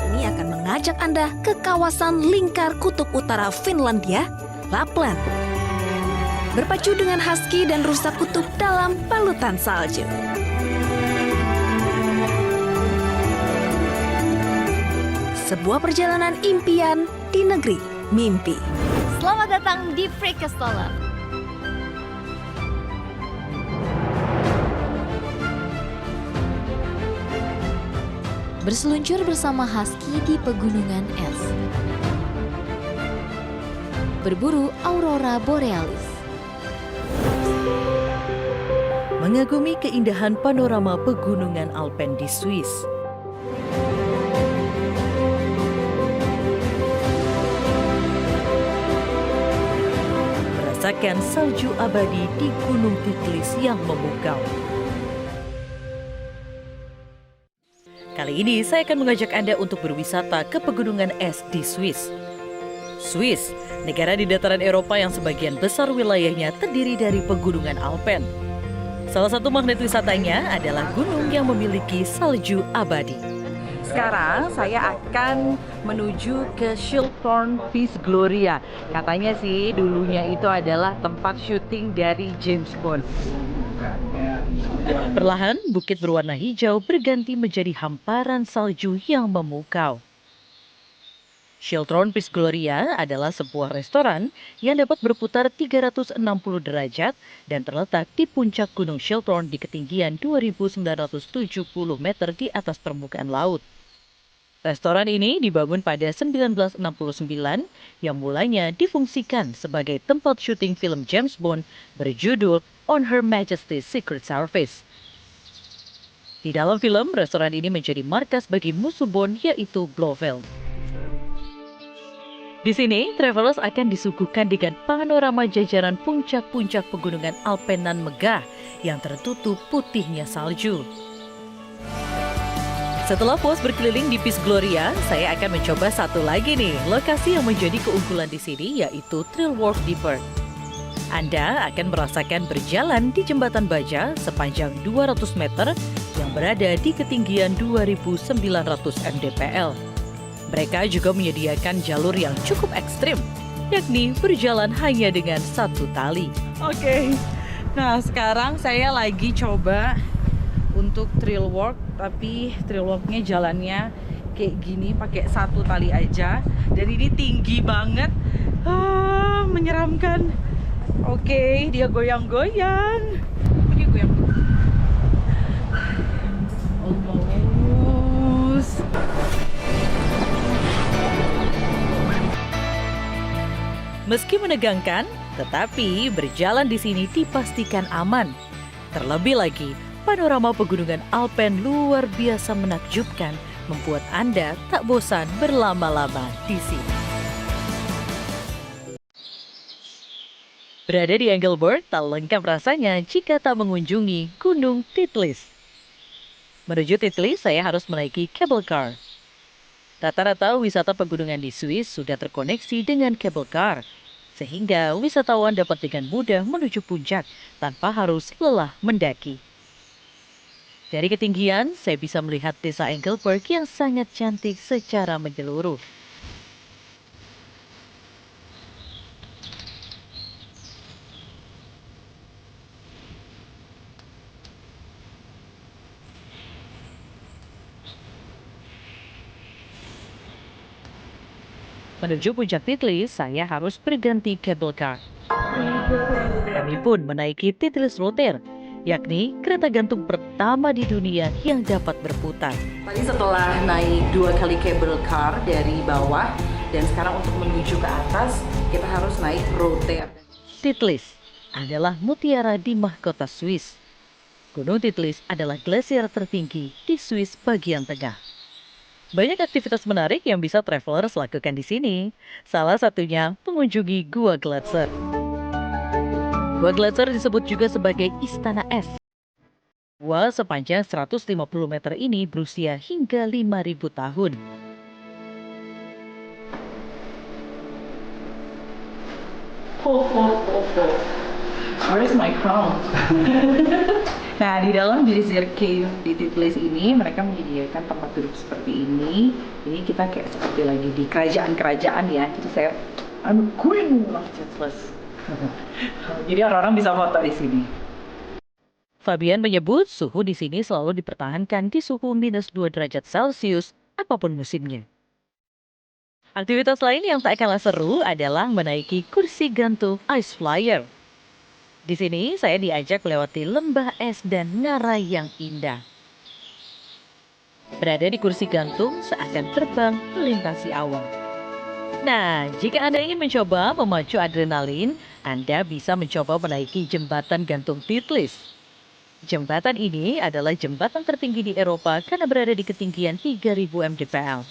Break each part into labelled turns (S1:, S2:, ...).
S1: Ini akan mengajak Anda ke kawasan lingkar kutub utara Finlandia, Lapland. Berpacu dengan husky dan rusa kutub dalam balutan salju. Sebuah perjalanan impian di negeri mimpi.
S2: Selamat datang di Preikestolen. Berseluncur bersama husky di pegunungan es. Berburu aurora borealis.
S3: Mengagumi keindahan panorama pegunungan Alpen di Swiss. Merasakan salju abadi di Gunung Titlis yang memukau. Kali ini saya akan mengajak Anda untuk berwisata ke pegunungan es di Swiss. Swiss, negara di dataran Eropa yang sebagian besar wilayahnya terdiri dari pegunungan Alpen. Salah satu magnet wisatanya adalah gunung yang memiliki salju abadi. Sekarang saya akan menuju ke Schilthorn Peace Gloria. Katanya sih dulunya itu adalah tempat syuting dari James Bond. Perlahan bukit berwarna hijau berganti menjadi hamparan salju yang memukau. Schilthorn Peace Gloria adalah sebuah restoran yang dapat berputar 360 derajat dan terletak di puncak Gunung Schilthorn di ketinggian 2.970 meter di atas permukaan laut. Restoran ini dibangun pada 1969 yang mulanya difungsikan sebagai tempat syuting film James Bond berjudul On Her Majesty's Secret Service. Di dalam film, restoran ini menjadi markas bagi musuh Bond yaitu Blofeld. Di sini, travelers akan disuguhkan dengan panorama jajaran puncak-puncak pegunungan Alpen nan megah yang tertutup putihnya salju. Setelah puas berkeliling di Peace Gloria, saya akan mencoba satu lagi nih, lokasi yang menjadi keunggulan di sini yaitu Trilworth Deeper. Anda akan merasakan berjalan di jembatan baja sepanjang 200 meter yang berada di ketinggian 2.900 mdpl. Mereka juga menyediakan jalur yang cukup ekstrim, yakni berjalan hanya dengan satu tali. Oke, nah sekarang saya lagi coba untuk Trilworth, tapi Trilworth-nya jalannya kayak gini, pakai satu tali aja. Dan ini tinggi banget, menyeramkan. Oke, dia goyang-goyang. Dia goyang-goyang. Almost. Meski menegangkan, tetapi berjalan di sini dipastikan aman. Terlebih lagi, panorama pegunungan Alpen luar biasa menakjubkan, membuat Anda tak bosan berlama-lama di sini. Berada di Engelberg tak lengkap rasanya jika tak mengunjungi Gunung Titlis. Menuju Titlis, saya harus menaiki cable car. Rata-rata wisata pegunungan di Swiss sudah terkoneksi dengan cable car, sehingga wisatawan dapat dengan mudah menuju puncak tanpa harus lelah mendaki. Dari ketinggian, saya bisa melihat desa Engelberg yang sangat cantik secara menyeluruh. Menuju puncak Titlis, saya harus berganti cable car. Kami pun menaiki Titlis Rotair, yakni kereta gantung pertama di dunia yang dapat berputar. Tadi setelah naik 2 kali cable car dari bawah, dan sekarang untuk menuju ke atas, kita harus naik Rotair. Titlis adalah mutiara di mahkota Swiss. Gunung Titlis adalah glasier tertinggi di Swiss bagian tengah. Banyak aktivitas menarik yang bisa travelers lakukan di sini. Salah satunya mengunjungi Gua Gletser. Gua Gletser disebut juga sebagai Istana Es. Gua sepanjang 150 meter ini berusia hingga 5.000 tahun. Where is my crown?
S4: Nah, di dalam Glacier Cave di Titlis ini mereka menyediakan tempat duduk seperti ini. Ini kita kayak seperti lagi di kerajaan-kerajaan ya. Jadi saya queen of Titlis. Jadi orang-orang bisa foto di sini.
S3: Fabian menyebut suhu di sini selalu dipertahankan di suhu -2 derajat Celcius apapun musimnya. Aktivitas lain yang tak kalah seru adalah menaiki kursi gantung Ice Flyer. Di sini saya diajak melewati lembah es dan ngarai yang indah. Berada di kursi gantung seakan terbang melintasi awan. Nah, jika Anda ingin mencoba memacu adrenalin, Anda bisa mencoba menaiki jembatan gantung Titlis. Jembatan ini adalah jembatan tertinggi di Eropa karena berada di ketinggian 3000 mdpl.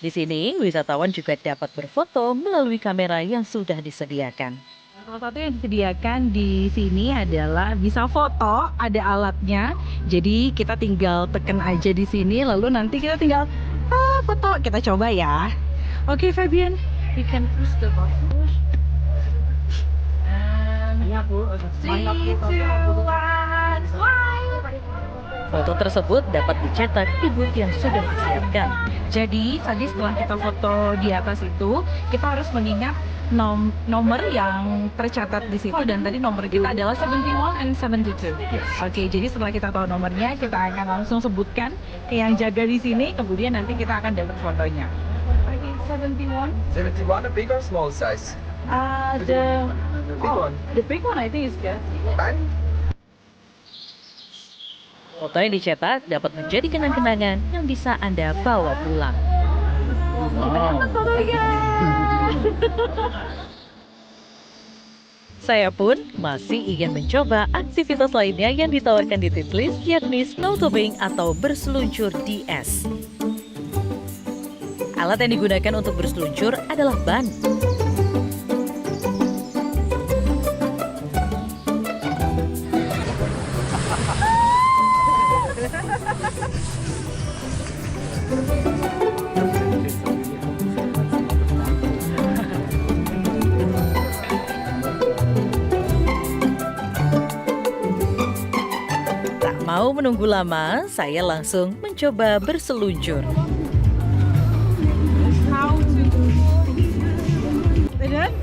S3: Di sini, wisatawan juga dapat berfoto melalui kamera yang sudah disediakan.
S4: Salah satu yang disediakan di sini adalah bisa foto, ada alatnya. Jadi kita tinggal tekan aja di sini, lalu nanti kita tinggal foto. Kita coba ya. Oke, Fabian, you can push the button.
S3: Foto tersebut dapat dicetak di booth yang sudah disiapkan.
S4: Jadi tadi setelah kita foto di atas itu, kita harus mengingat nomor yang tercatat di situ, dan tadi nomor kita adalah 71 and 72. Oke, jadi setelah kita tahu nomornya, kita akan langsung sebutkan ke yang jaga di sini, kemudian nanti kita akan dapat fotonya. Oke, 71.
S5: 71, a big or small size?
S4: The
S5: Big one.
S4: The big one I think is good.
S5: Fine.
S3: Foto yang dicetak dapat menjadi kenang-kenangan yang bisa Anda bawa pulang. Saya pun masih ingin mencoba aktivitas lainnya yang ditawarkan di Titlis, yakni snowtubing atau berseluncur di es. Alat yang digunakan untuk berseluncur adalah ban. Tak mau menunggu lama, saya langsung mencoba berseluncur.
S4: How to dan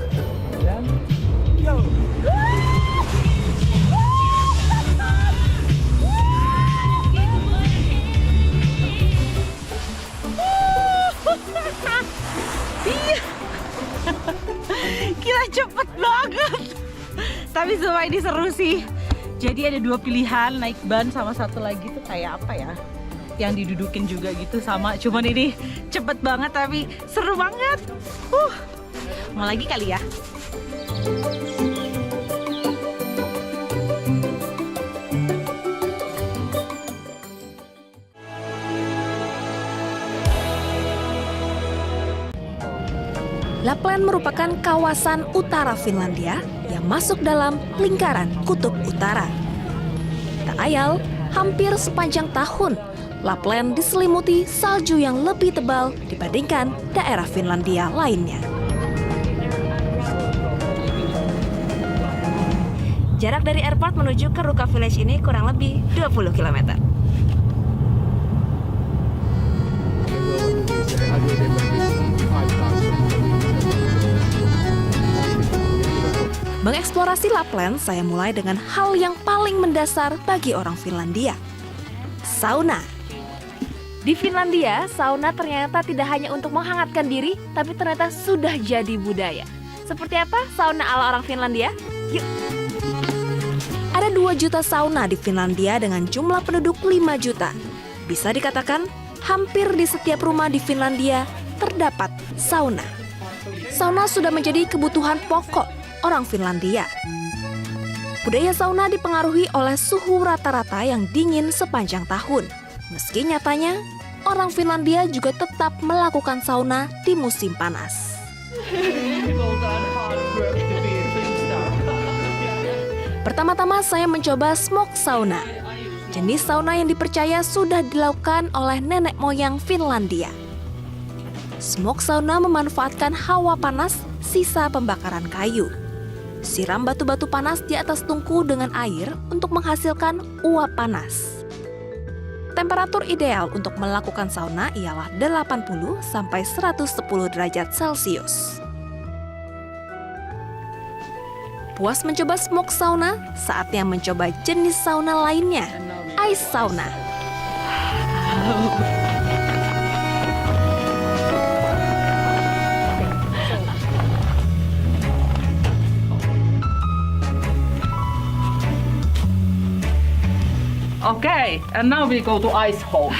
S4: gila, cepet banget. Tapi semua ini seru sih. Jadi ada dua pilihan, naik ban sama satu lagi tuh kayak apa ya, yang didudukin juga gitu sama. Cuman ini cepet banget tapi seru banget. Mau lagi kali ya.
S1: Lapland merupakan kawasan utara Finlandia yang masuk dalam lingkaran Kutub Utara. Tak ayal, hampir sepanjang tahun, Lapland diselimuti salju yang lebih tebal dibandingkan daerah Finlandia lainnya. Jarak dari airport menuju ke Ruka Village ini kurang lebih 20 km. Mengeksplorasi Lapland, saya mulai dengan hal yang paling mendasar bagi orang Finlandia. Sauna. Di Finlandia, sauna ternyata tidak hanya untuk menghangatkan diri, tapi ternyata sudah jadi budaya. Seperti apa sauna ala orang Finlandia? Yuk! Ada 2 juta sauna di Finlandia dengan jumlah penduduk 5 juta. Bisa dikatakan, hampir di setiap rumah di Finlandia terdapat sauna. Sauna sudah menjadi kebutuhan pokok orang Finlandia. Budaya sauna dipengaruhi oleh suhu rata-rata yang dingin sepanjang tahun. Meski nyatanya, orang Finlandia juga tetap melakukan sauna di musim panas. Pertama-tama saya mencoba smoke sauna. Jenis sauna yang dipercaya sudah dilakukan oleh nenek moyang Finlandia. Smoke sauna memanfaatkan hawa panas sisa pembakaran kayu. Siram batu-batu panas di atas tungku dengan air untuk menghasilkan uap panas. Temperatur ideal untuk melakukan sauna ialah 80 sampai 110 derajat Celcius. Puas mencoba smoke sauna, saatnya mencoba jenis sauna lainnya, ice sauna.
S6: Okay, and now we go to ice hole.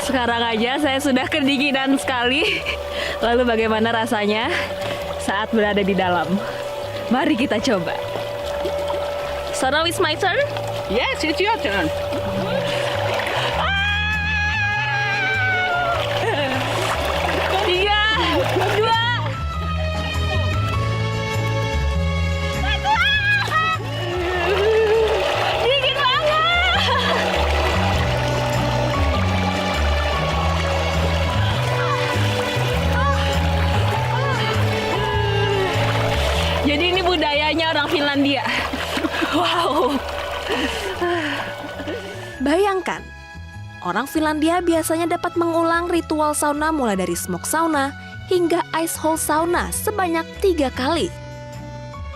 S1: Sekarang aja saya sudah kedinginan sekali. Lalu bagaimana rasanya saat berada di dalam? Mari kita coba. So now it's my turn.
S6: Yes, it's your turn.
S1: Tiga, dua, dingin banget. Jadi ini budayanya orang Finlandia. Wow. Bayangkan, orang Finlandia biasanya dapat mengulang ritual sauna mulai dari smoke sauna hingga ice hole sauna sebanyak 3 kali.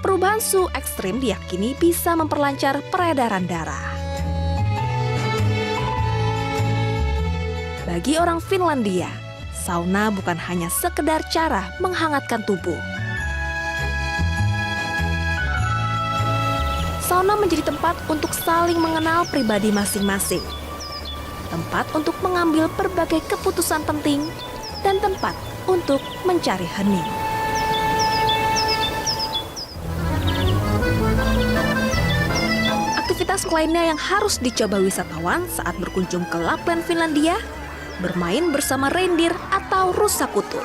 S1: Perubahan suhu ekstrim diyakini bisa memperlancar peredaran darah. Bagi orang Finlandia, sauna bukan hanya sekedar cara menghangatkan tubuh. Sauna menjadi tempat untuk saling mengenal pribadi masing-masing. Tempat untuk mengambil berbagai keputusan penting, dan tempat untuk mencari hening. Aktivitas lainnya yang harus dicoba wisatawan saat berkunjung ke Lapland, Finlandia, bermain bersama reindeer atau rusa kutub.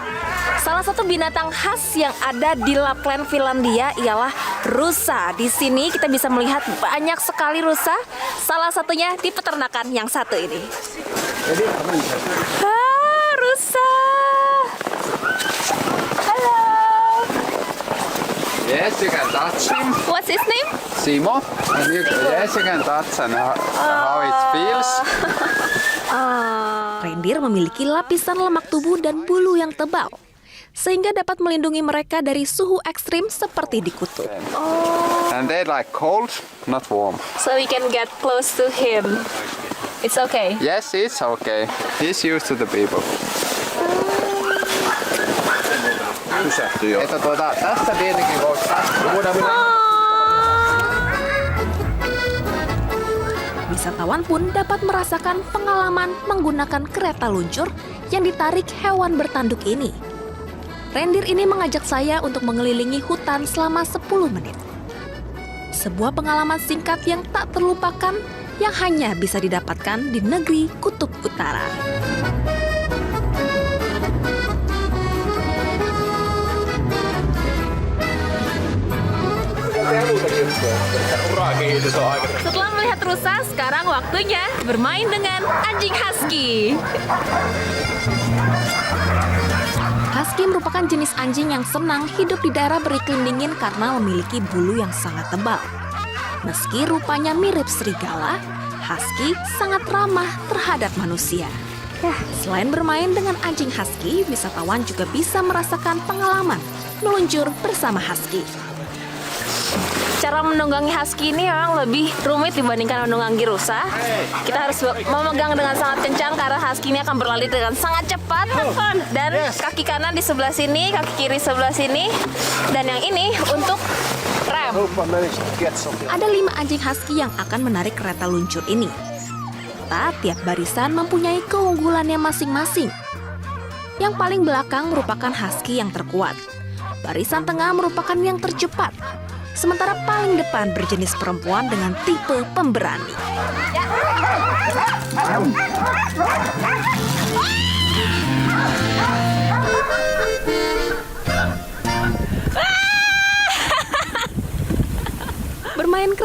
S1: Salah satu binatang khas yang ada di Lapland, Finlandia ialah rusa. Di sini kita bisa melihat banyak sekali rusa. Salah satunya di peternakan yang satu ini. Rusa. Halo.
S7: Yes, you can touch him.
S1: What's his name?
S7: Simo. Yes, you can touch and how it feels.
S1: Reindeer memiliki lapisan lemak tubuh dan bulu yang tebal, sehingga dapat melindungi mereka dari suhu ekstrim seperti di kutub.
S7: And they like cold, not warm.
S1: So we can get close to him. It's okay.
S7: Yes, it's okay. He's used to the people. Että tästä tietenkin voisi
S1: Wisatawan pun dapat merasakan pengalaman menggunakan kereta luncur yang ditarik hewan bertanduk ini. Reindeer ini mengajak saya untuk mengelilingi hutan selama 10 menit. Sebuah pengalaman singkat yang tak terlupakan yang hanya bisa didapatkan di negeri Kutub Utara. Setelah melihat rusa, sekarang waktunya bermain dengan anjing husky. Husky merupakan jenis anjing yang senang hidup di daerah beriklim dingin karena memiliki bulu yang sangat tebal. Meski rupanya mirip serigala, husky sangat ramah terhadap manusia. Selain bermain dengan anjing husky, wisatawan juga bisa merasakan pengalaman meluncur bersama husky. Cara menunggangi husky ini memang lebih rumit dibandingkan menunggangi rusa. Kita harus memegang dengan sangat kencang karena husky ini akan berlari dengan sangat cepat. Dan kaki kanan di sebelah sini, kaki kiri sebelah sini. Dan yang ini untuk rem. Ada 5 anjing husky yang akan menarik kereta luncur ini. Tiap barisan mempunyai keunggulannya masing-masing. Yang paling belakang merupakan husky yang terkuat. Barisan tengah merupakan yang tercepat. Sementara paling depan berjenis perempuan dengan tipe pemberani.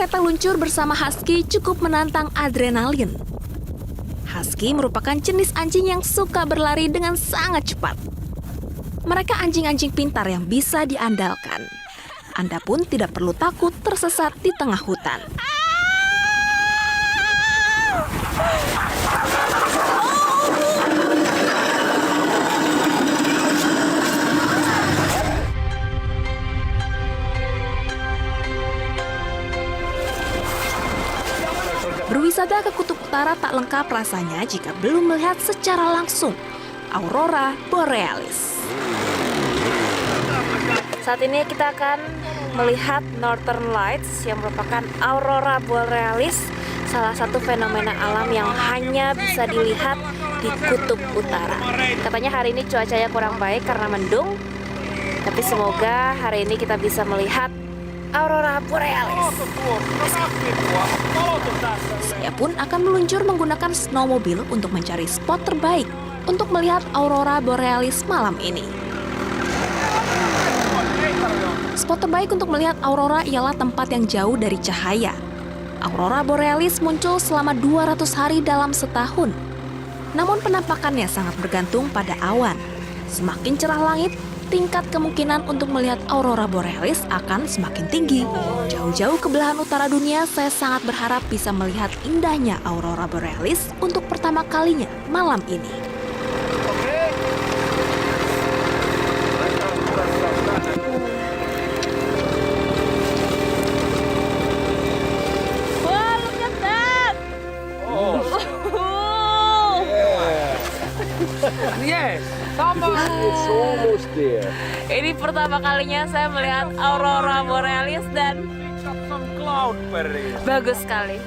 S1: kereta luncur bersama husky cukup menantang adrenalin. Husky merupakan jenis anjing yang suka berlari dengan sangat cepat. Mereka anjing-anjing pintar yang bisa diandalkan. Anda pun tidak perlu takut tersesat di tengah hutan. Berwisata ke Kutub Utara tak lengkap rasanya jika belum melihat secara langsung Aurora Borealis.
S8: Saat ini kita akan melihat Northern Lights yang merupakan Aurora Borealis, salah satu fenomena alam yang hanya bisa dilihat di Kutub Utara. Katanya hari ini cuacanya kurang baik karena mendung, tapi semoga hari ini kita bisa melihat Aurora Borealis.
S1: Saya pun akan meluncur menggunakan snowmobile untuk mencari spot terbaik untuk melihat Aurora Borealis malam ini. Spot terbaik untuk melihat aurora ialah tempat yang jauh dari cahaya. Aurora Borealis muncul selama 200 hari dalam setahun. Namun penampakannya sangat bergantung pada awan. Semakin cerah langit, tingkat kemungkinan untuk melihat Aurora Borealis akan semakin tinggi. Jauh-jauh ke belahan utara dunia, saya sangat berharap bisa melihat indahnya Aurora Borealis untuk pertama kalinya malam ini.
S5: It's almost there.
S8: Ini pertama kalinya saya melihat Aurora Borealis dan bagus sekali.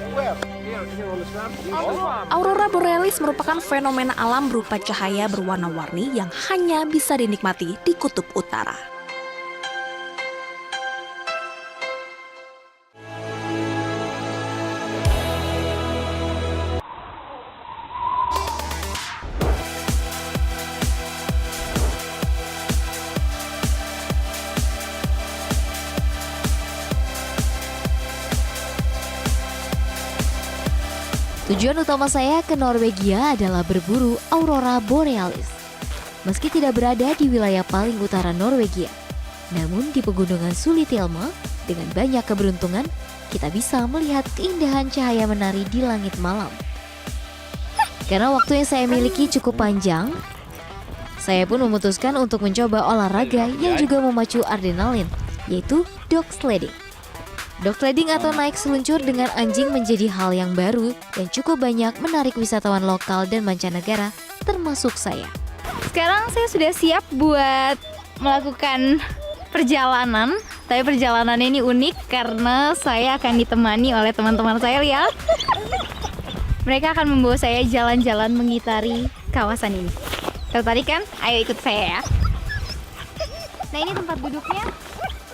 S1: Aurora Borealis merupakan fenomena alam berupa cahaya berwarna-warni yang hanya bisa dinikmati di Kutub Utara.
S2: Tujuan utama saya ke Norwegia adalah berburu Aurora Borealis. Meski tidak berada di wilayah paling utara Norwegia, namun di pegunungan Sulitelma, dengan banyak keberuntungan, kita bisa melihat keindahan cahaya menari di langit malam. Karena waktu yang saya miliki cukup panjang, saya pun memutuskan untuk mencoba olahraga yang juga memacu adrenalin, yaitu dog sledding. Dog sledding atau naik seluncur dengan anjing menjadi hal yang baru dan cukup banyak menarik wisatawan lokal dan mancanegara, termasuk saya.
S9: Sekarang saya sudah siap buat melakukan perjalanan. Tapi perjalanannya ini unik karena saya akan ditemani oleh teman-teman saya, lihat. Mereka akan membawa saya jalan-jalan mengitari kawasan ini. Tertarik kan? Ayo ikut saya ya. Nah, ini tempat duduknya.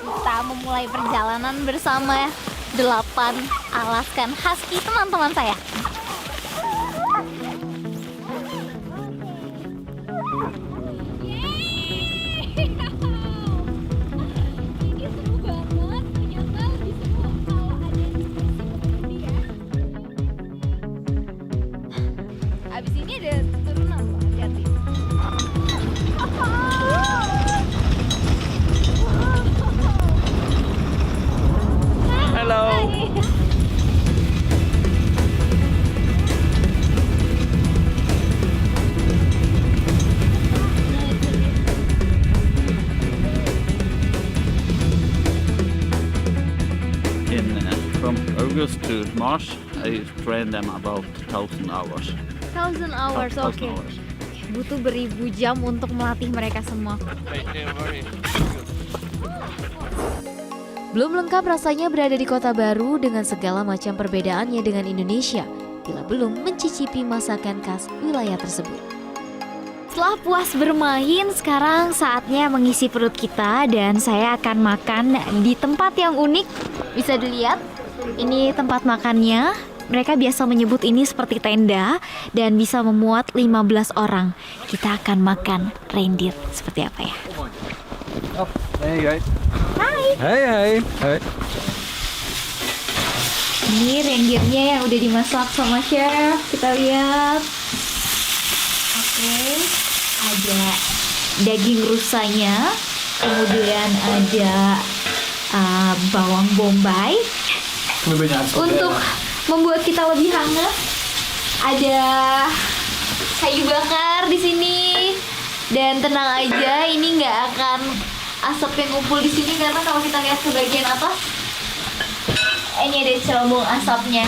S9: Kita memulai perjalanan bersama 8 Alaskan Husky teman-teman saya. Abis ini ada turunan, hati-hati.
S6: Hello.
S10: From August to March, I train them about 1,000 hours.
S9: 1,000 hours, oke. Butuh beribu jam untuk melatih mereka semua.
S2: Belum lengkap rasanya berada di kota baru dengan segala macam perbedaannya dengan Indonesia, bila belum mencicipi masakan khas wilayah tersebut.
S9: Setelah puas bermain, sekarang saatnya mengisi perut kita dan saya akan makan di tempat yang unik. Bisa dilihat, ini tempat makannya. Mereka biasa menyebut ini seperti tenda dan bisa memuat 15 orang. Kita akan makan reindeer. Seperti apa ya?
S5: Oh, hey guys.
S9: Hai.
S5: Hey, hey. Hey.
S9: Ini reindeernya yang udah dimasak sama chef. Kita lihat. Oke, ada daging rusanya, kemudian ada bawang bombay untuk membuat kita lebih hangat. Ada kayu bakar di sini. Dan tenang aja, ini nggak akan asap yang ngumpul di sini karena kalau kita lihat ke bagian atas, ini ada celung asapnya.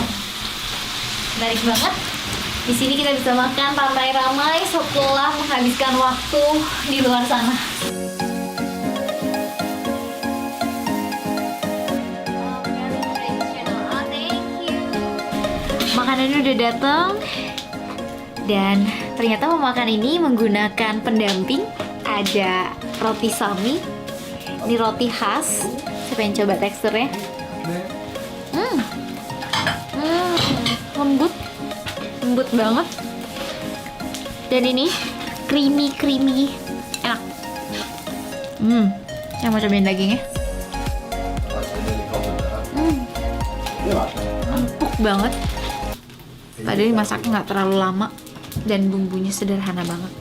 S9: Menarik banget. Di sini kita bisa makan ramai-ramai setelah menghabiskan waktu di luar sana. Makanannya udah datang. Dan ternyata memakan ini menggunakan pendamping. Ada roti sami. Ini roti khas. Saya pengen coba teksturnya. Lembut banget. Dan ini creamy enak. Saya mau cobain dagingnya. Empuk banget. Padahal masaknya nggak terlalu lama dan bumbunya sederhana banget.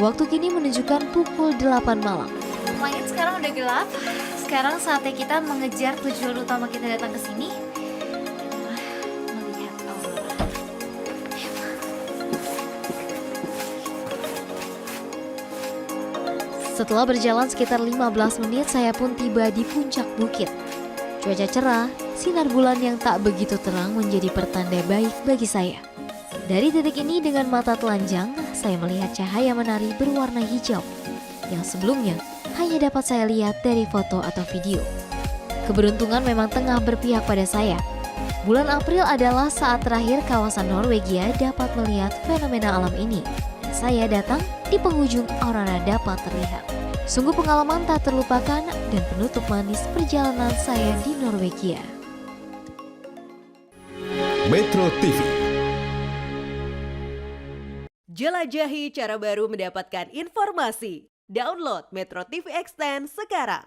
S2: Waktu kini menunjukkan pukul 8 malam.
S9: Langit sekarang udah gelap. Sekarang saatnya kita mengejar tujuan utama kita datang ke sini. Melihat aurora.
S2: Setelah berjalan sekitar 15 menit, saya pun tiba di puncak bukit. Cuaca cerah, sinar bulan yang tak begitu terang menjadi pertanda baik bagi saya. Dari titik ini dengan mata telanjang, saya melihat cahaya menari berwarna hijau yang sebelumnya hanya dapat saya lihat dari foto atau video. Keberuntungan memang tengah berpihak pada saya. Bulan April adalah saat terakhir kawasan Norwegia dapat melihat fenomena alam ini. Saya datang di penghujung aurora dapat terlihat. Sungguh pengalaman tak terlupakan dan penutup manis perjalanan saya di Norwegia.
S11: Metro TV.
S12: Jelajahi cara baru mendapatkan informasi. Download Metro TV Extend sekarang.